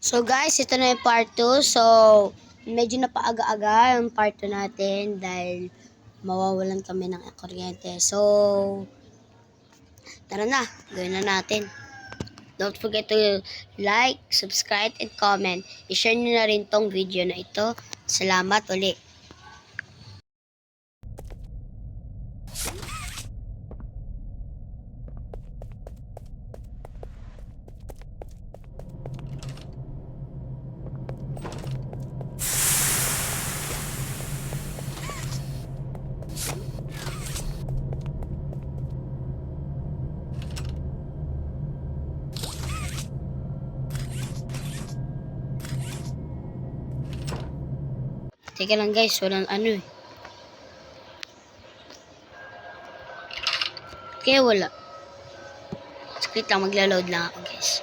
So guys, ito na yung part 2. So, medyo napaaga-aga yung part 2 natin dahil mawawalan kami ng kuryente. So, tara na, gawin na natin. Don't forget to like, subscribe, and comment. I-share nyo na rin tong video na ito. Salamat ulit. Teka lang guys, walang ano eh. Kaya wala. Sakit lang, magla-load lang ako guys.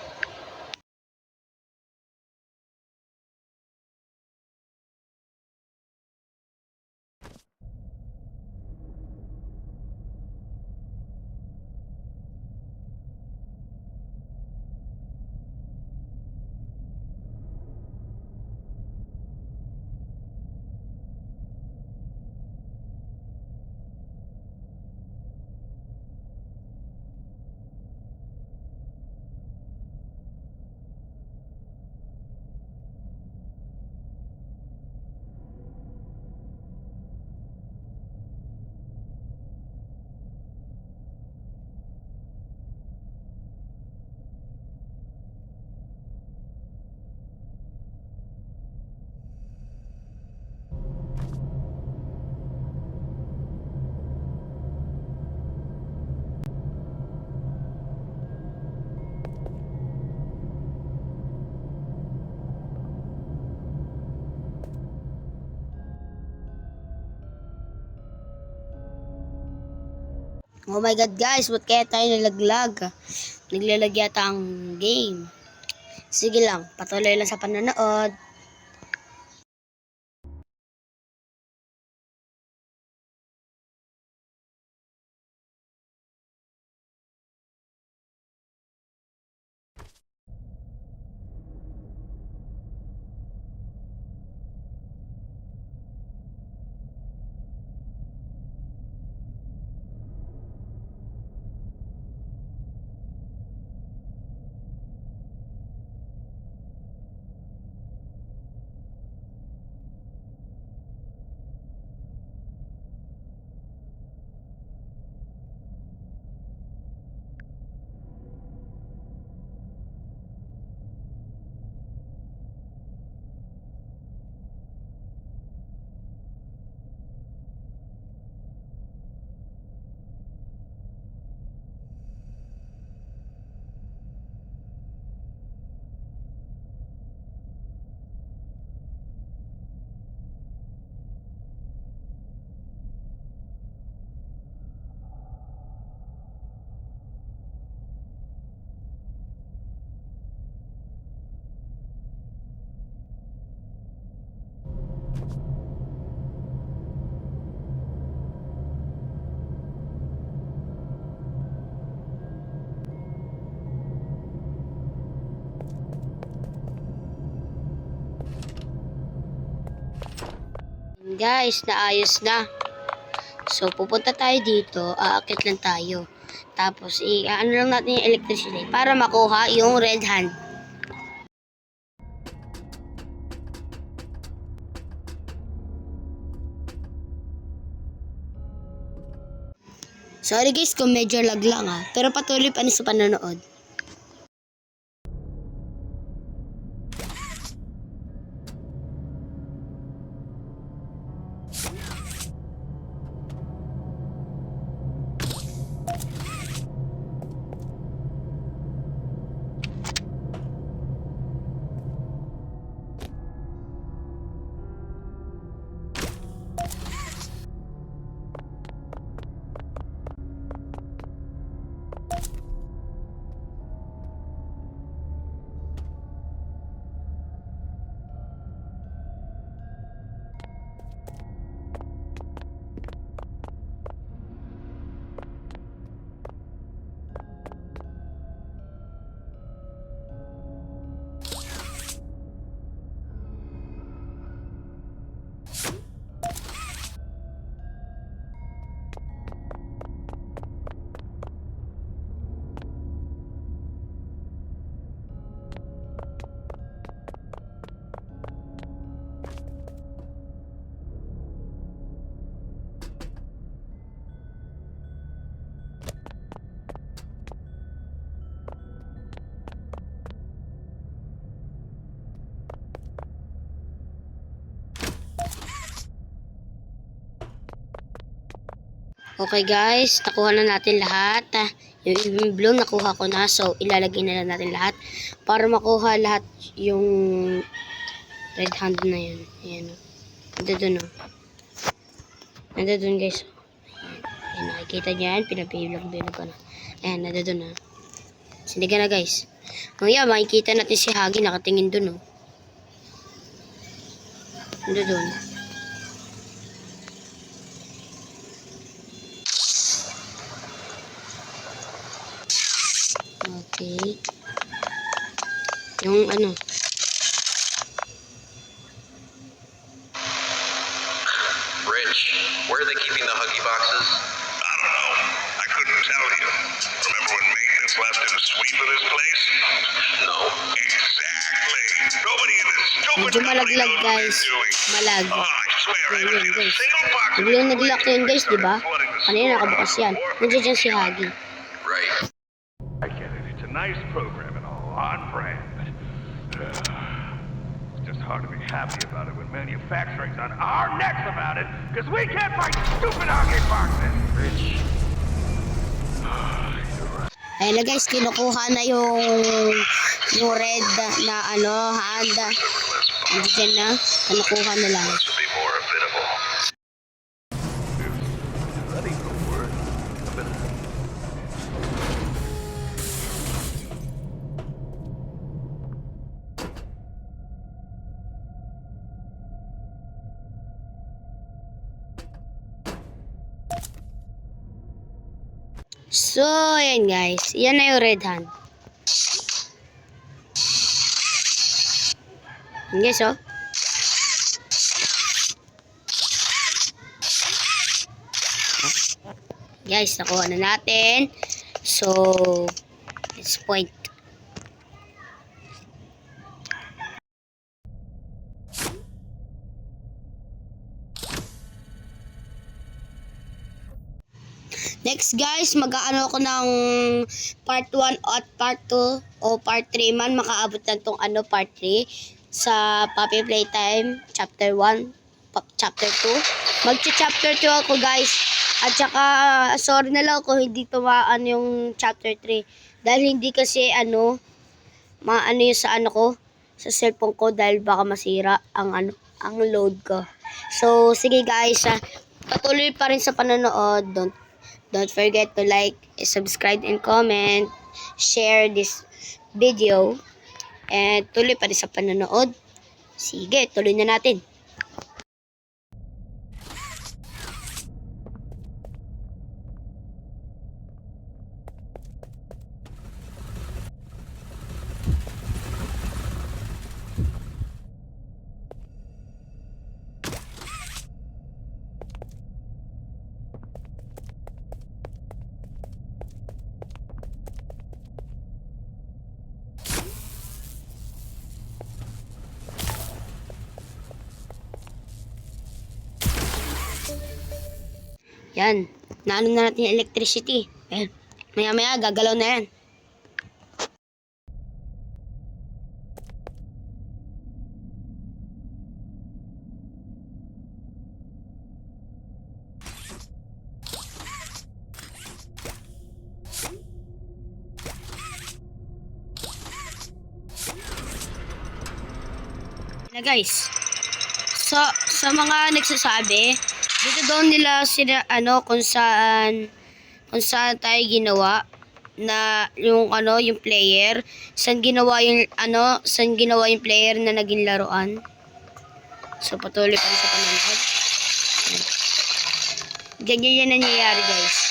Oh my god guys, ba't kaya tayo nalaglag? Naglalag yata ang game. Sige lang, patuloy lang sa panonood. Guys, naayos na. So, pupunta tayo dito, aakit lang tayo. Tapos, ano lang natin yung electricity para makuha yung red hand. Sorry guys kung medyo lag lang pero patuloy pa rin sa panonood. Okay guys, nakuha na natin lahat. Yung blue nakuha ko na. So, ilalagay na lang natin lahat. Para makuha lahat yung red hand na yun. Ayan o. Nandun o. Nandun guys. Ayan, nakikita nyo yan. Pinabilag-bilag ko na. Ayan, nandun na. Sindiga na guys. Ngayon, makikita natin si Hagi nakatingin dun o. Nandun. Okay. Yung ano. Rich, where are they keeping the Huggy boxes? I don't know. I couldn't tell you. Remember when maintenance left him to sweep of this place? No. Exactly. Nobody in this stupid Medyo company malaglag knows what guys. they're doing. Malag. Oh, I swear, I haven't Ayun seen a guys. single box of Biglang this nag-lock place yun guys, di ba? flooding the Kanina store nakabukas yan. before. Nandiyan dyan si Hagi. Right. I get it. It's a nice program and all, on brand, but it's just hard to be happy about it when manufacturing's on our necks about it, because we can't find stupid hockey boxes. Rich. Ayun na guys, kinukuha na yung red na ano, hand. Nandiyan na. Kinukuha na lang. This will be more habitable. Ready for work. So, ayan guys. Yan na yung red hand. Yan guys, oh. Guys, nakuha na natin. So, it's point. Next guys, mag-aano ako ng part 1 at part 2 o part 3 man. Makaabot na tong ano, part 3 sa Puppy Playtime chapter 1, chapter 2. Magcha-chapter 2 ako guys. At saka, sorry na lang kung hindi tumaan yung chapter 3. Dahil hindi kasi ano, maano yung sa ano ko, sa cellphone ko dahil baka masira ang ano, ang load ko. So, sige guys, patuloy pa rin sa panonood. Don't forget to like, subscribe, and comment. Share this video. And tuloy pa rin sa panonood. Sige, tuloy na natin. Yan. Naano na natin yung electricity. Ayan. Maya-maya, gagalaw na yan. Na guys. Sa mga nagsasabi, dito daw nila sila ano kung saan tayo ginawa na yung ano yung player, saan ginawa yung player na naging laruan. So patuloy pa rin sa panonood. Ganyan yan nangyayari guys.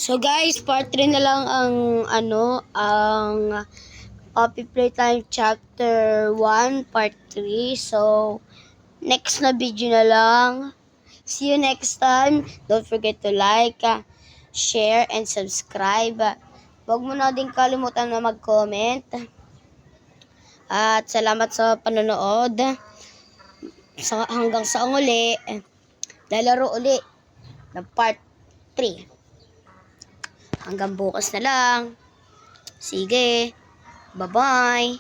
So guys, part 3 na lang ang ang Poppy Playtime Chapter 1, Part 3. So, next na video na lang. See you next time. Don't forget to like, share, and subscribe. Huwag mo na din kalimutan na mag-comment. At salamat sa panonood. Hanggang sa uli. Lalaro uli ng Part 3. Hanggang bukas na lang. Sige. Bye-bye.